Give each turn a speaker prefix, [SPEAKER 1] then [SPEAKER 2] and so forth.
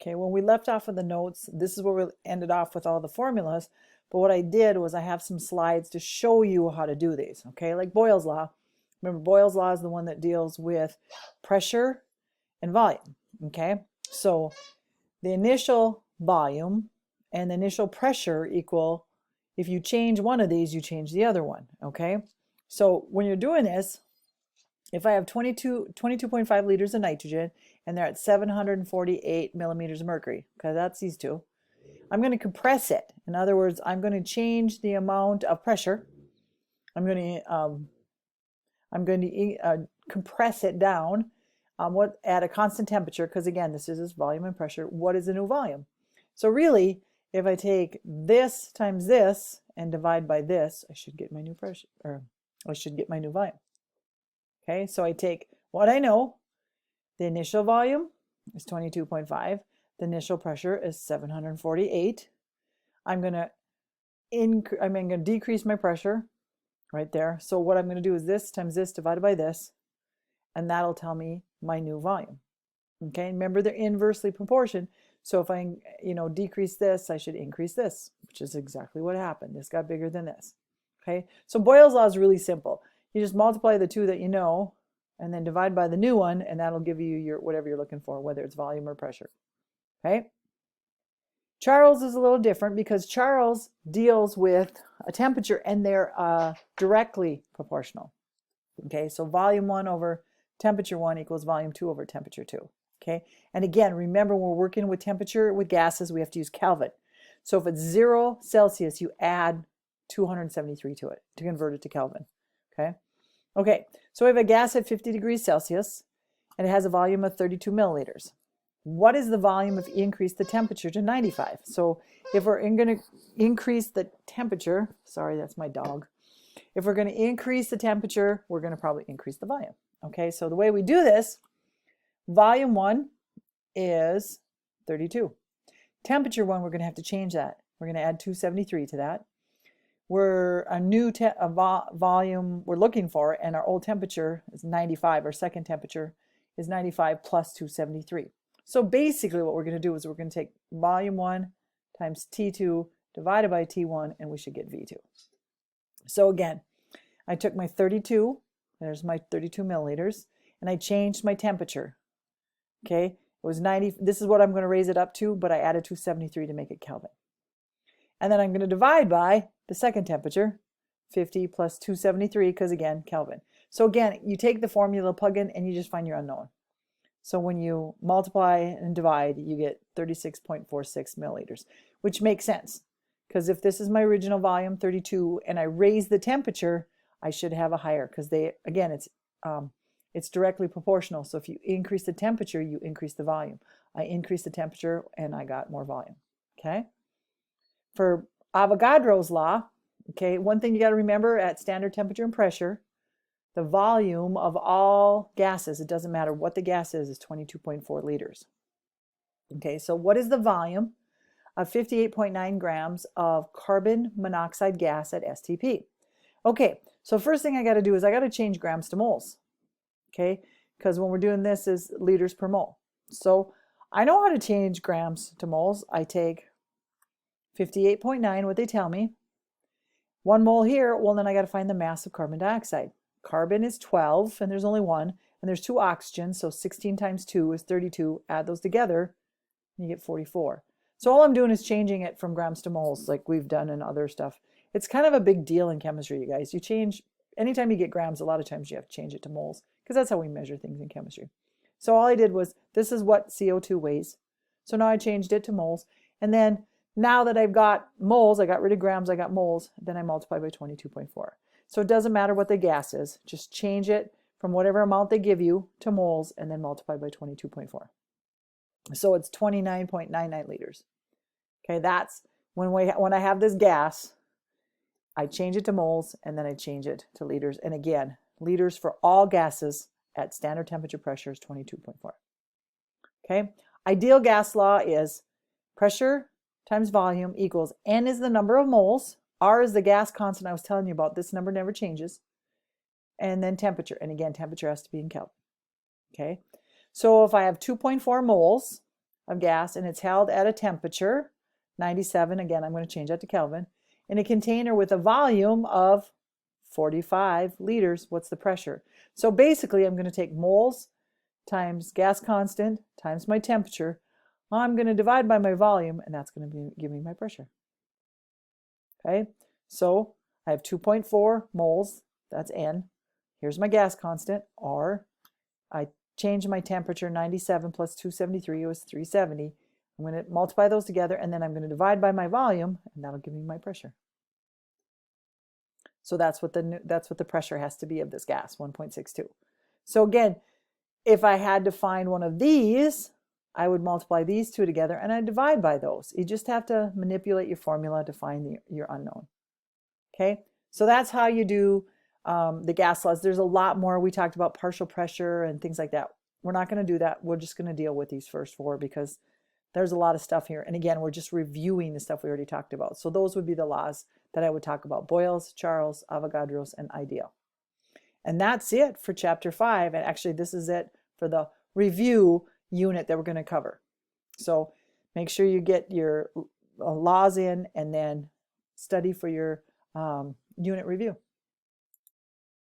[SPEAKER 1] Okay, when we left off with the notes, this is where we ended off with all the formulas. But what I did was I have some slides to show you how to do these. Okay, like Boyle's law. Remember, Boyle's law is the one that deals with pressure and volume. Okay, so the initial volume and the initial pressure equal, if you change one of these, you change the other one. Okay, so when you're doing this, if I have 22.5 liters of nitrogen and they're at 748 millimeters of mercury, because that's these two, I'm going to compress it. In other words, I'm going to change the amount of pressure. I'm going to compress it down at a constant temperature, because again, this is volume and pressure. What is the new volume? So really, if I take this times this and divide by this, I should get my new pressure, or I should get my new volume. Okay, so I take what I know. The initial volume is 22.5. The initial pressure is 748. I'm going to decrease my pressure right there. So what I'm going to do is this times this divided by this, and that'll tell me my new volume. Okay, remember they're inversely proportional. So if I, decrease this, I should increase this, which is exactly what happened. This got bigger than this. Okay, so Boyle's law is really simple. You just multiply the two that you know, and then divide by the new one, and that'll give you your whatever you're looking for, whether it's volume or pressure. Okay. Charles is a little different because Charles deals with a temperature, and they're directly proportional. Okay, so volume 1 over temperature 1 equals volume 2 over temperature 2. Okay, and again, remember, when we're working with temperature with gases, we have to use Kelvin. So if it's 0 Celsius, you add 273 to it to convert it to Kelvin. Okay, so we have a gas at 50 degrees Celsius, and it has a volume of 32 milliliters. What is the volume if you increase the temperature to 95? So if we're going to increase the temperature, sorry, that's my dog. If we're going to increase the temperature, we're going to probably increase the volume. Okay, so the way we do this, volume 1 is 32. Temperature 1, we're going to have to change that. We're going to add 273 to that. We're a new volume we're looking for, and our old temperature is 95. Our second temperature is 95 plus 273. So basically what we're going to do is we're going to take volume 1 times T2 divided by T1, and we should get V2. So again, I took my 32, there's my 32 milliliters, and I changed my temperature. Okay, it was 90. This is what I'm going to raise it up to, but I added 273 to make it Kelvin. And then I'm going to divide by the second temperature, 50 plus 273, because again, Kelvin. So again, you take the formula, plug in, and you just find your unknown. So when you multiply and divide, you get 36.46 milliliters, which makes sense. Because if this is my original volume, 32, and I raise the temperature, I should have a higher, because it's directly proportional. So if you increase the temperature, you increase the volume. I increased the temperature, and I got more volume. Okay? For Avogadro's law, okay, one thing you got to remember at standard temperature and pressure, the volume of all gases, it doesn't matter what the gas is 22.4 liters. Okay, so what is the volume of 58.9 grams of carbon monoxide gas at STP? Okay, so first thing I got to do is I got to change grams to moles. Okay, because when we're doing this is liters per mole. So I know how to change grams to moles. I take 58.9, what they tell me. 1 mole here, well, then I got to find the mass of carbon dioxide. Carbon is 12, and there's only 1, and there's 2 oxygens, so 16 times 2 is 32. Add those together, and you get 44. So all I'm doing is changing it from grams to moles, like we've done in other stuff. It's kind of a big deal in chemistry, you guys. You change, anytime you get grams, a lot of times you have to change it to moles, because that's how we measure things in chemistry. So all I did was, this is what CO2 weighs. So now I changed it to moles, and then now that I've got moles, I got rid of grams, I got moles, then I multiply by 22.4. So it doesn't matter what the gas is, just change it from whatever amount they give you to moles, and then multiply by 22.4. So it's 29.99 liters. Okay, that's when I have this gas, I change it to moles, and then I change it to liters. And again, liters for all gases at standard temperature pressure is 22.4. Okay, ideal gas law is pressure times volume equals N is the number of moles, R is the gas constant I was telling you about. This number never changes. And then temperature. And again, temperature has to be in Kelvin. Okay. So if I have 2.4 moles of gas, and it's held at a temperature, 97, again, I'm going to change that to Kelvin, in a container with a volume of 45 liters. What's the pressure? So basically, I'm going to take moles times gas constant times my temperature. I'm going to divide by my volume, and that's going to give me my pressure. Okay, so I have 2.4 moles, that's N. Here's my gas constant, R. I change my temperature, 97 plus 273 was 370. I'm going to multiply those together, and then I'm going to divide by my volume, and that'll give me my pressure. So that's what the pressure has to be of this gas, 1.62. So again, if I had to find one of these, I would multiply these two together and I divide by those. You just have to manipulate your formula to find your unknown. Okay, so that's how you do the gas laws. There's a lot more. We talked about partial pressure and things like that. We're not going to do that. We're just going to deal with these first four because there's a lot of stuff here. And again, we're just reviewing the stuff we already talked about. So those would be the laws that I would talk about: Boyle's, Charles, Avogadro's, and ideal. And that's it for chapter 5. And actually, this is it for the review unit that we're going to cover. So make sure you get your laws in and then study for your unit review.